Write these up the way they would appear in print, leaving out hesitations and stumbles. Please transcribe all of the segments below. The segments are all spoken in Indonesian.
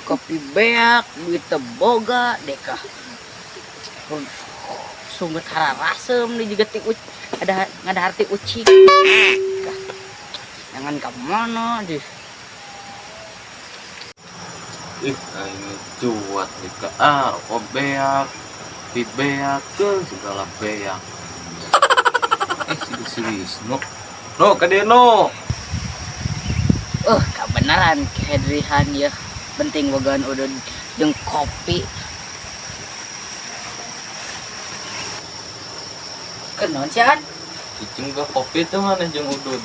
kopi beak duit boga deka sungguh hara rasem nih juga ada arti ucik jangan kamu mana deh ini cuat deka beak kopi beak ke segala beak si Wisnu no kadeno kebenaran kehadrihan ya penting bogaan udah jeung kopi kenon cian cicing ke kopi tuh mana jeung udud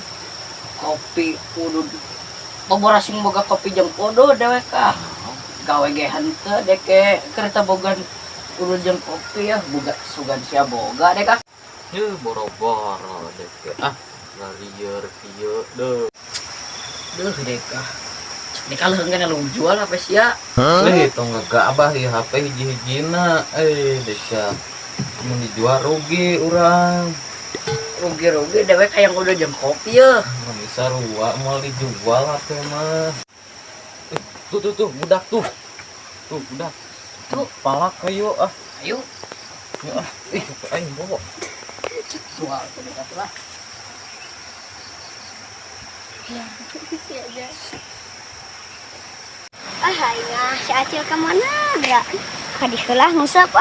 kopi udud boborasing boga kopi jeung udud dewek gawe ge henteu deke kereta bogan udud jeung kopi ya boga sugan sia boga deka boro-boro deke larieur ieu deuh deka ini kalau enggak lu jual apa sih ya tong abah ya HP hiji-hijina deka mau dijual rugi urang rugi dewek yang udah jam kopi ya bisa ruak mau dijual HP mah tuh budak tuh budak tuh palak ayo ayo ayo bawa jual tuh dekat lah ya si Acil kemana ya di sekolah ngusap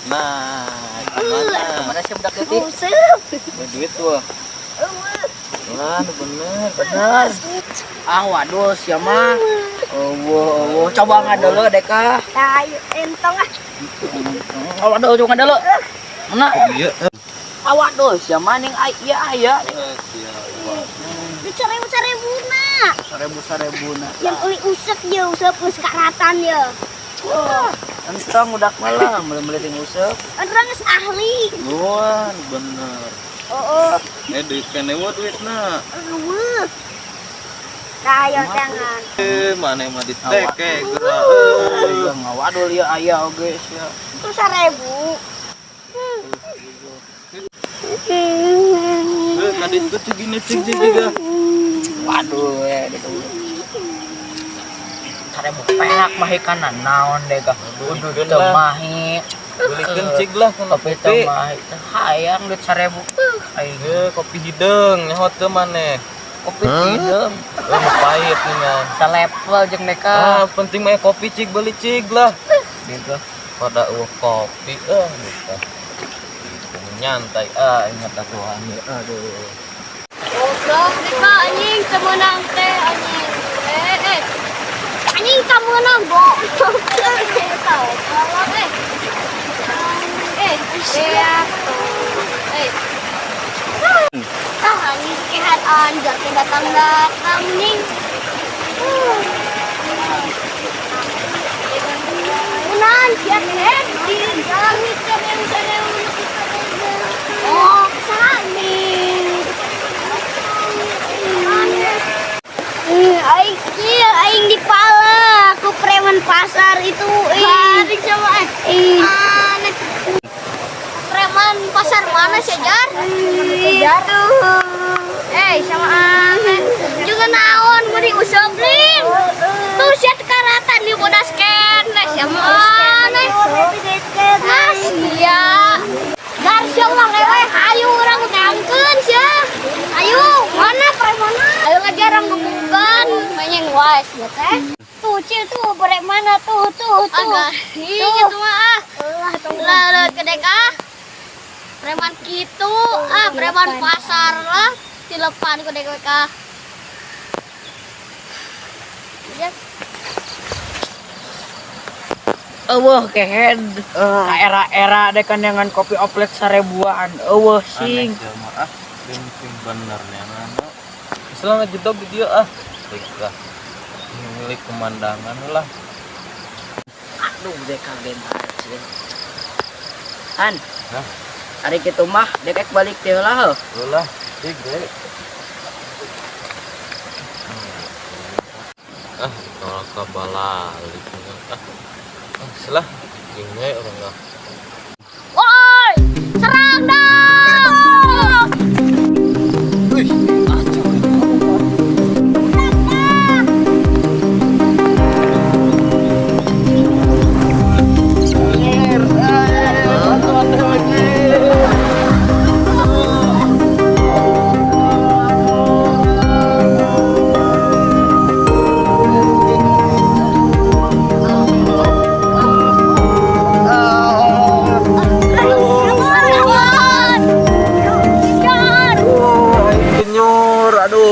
nah kemana sih budak itu ngusap duit tuh bener waduh siapa coba nggak dulu deka ayo entong waduh coba dulu mana iya waduh siapa nih ayah seribu yang usap karatan ya entong udah malam mulai ngusap orang ahli bener duit kene duitna ayo jangan mana mah diteke gerak waduh lihat ayah oke sia itu 1.000 tadi itu segini juga waduh Seribu perak mahi kanan naon deh kah udah temahi beli kencing lah kopi temahi hayang duit 1.000 kopi hidung nyahot ke mana kopi hidung pahit nih selevel jeung deka penting mah kopi cik beli cik lah gitu pada kopi gitu nyantai ingat aku aduh goblok deka anjing temenang teh anjing anjing temenang goblok tahu kalau anjing sekihat anjak datang nih unan siap di jalan itu yang sana aing dipala aku preman pasar itu preman pasar mana sih Jar? Sama juga naon mau diusablin tuh siat karatan di bodas scan sama Asia Garsya ulang lewe ayo orang tangkeun sia ayo mana premana ayo ngajarang gebugan manyeng wae ya teh tuh cil tuh premana tuh agak gitu mah lah kedek preman gitu preman pasar lah dilepan kedek kehen era deh kan dengan kopi oplek 1.000-an sing bener nih anak misalnya jedog di dia baiklah milik pemandangan lah aduh deh kaget aja Han hari gitu mah dekek balik deh lah tiga tolak ke balik selah ini orang nggak woi serang dong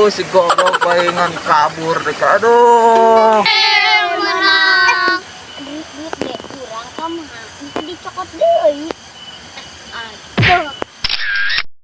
Aduh, si goblok palingan kabur deh. Aduh. Menang. Duit deh kurang kamu. Itu dicokot deui.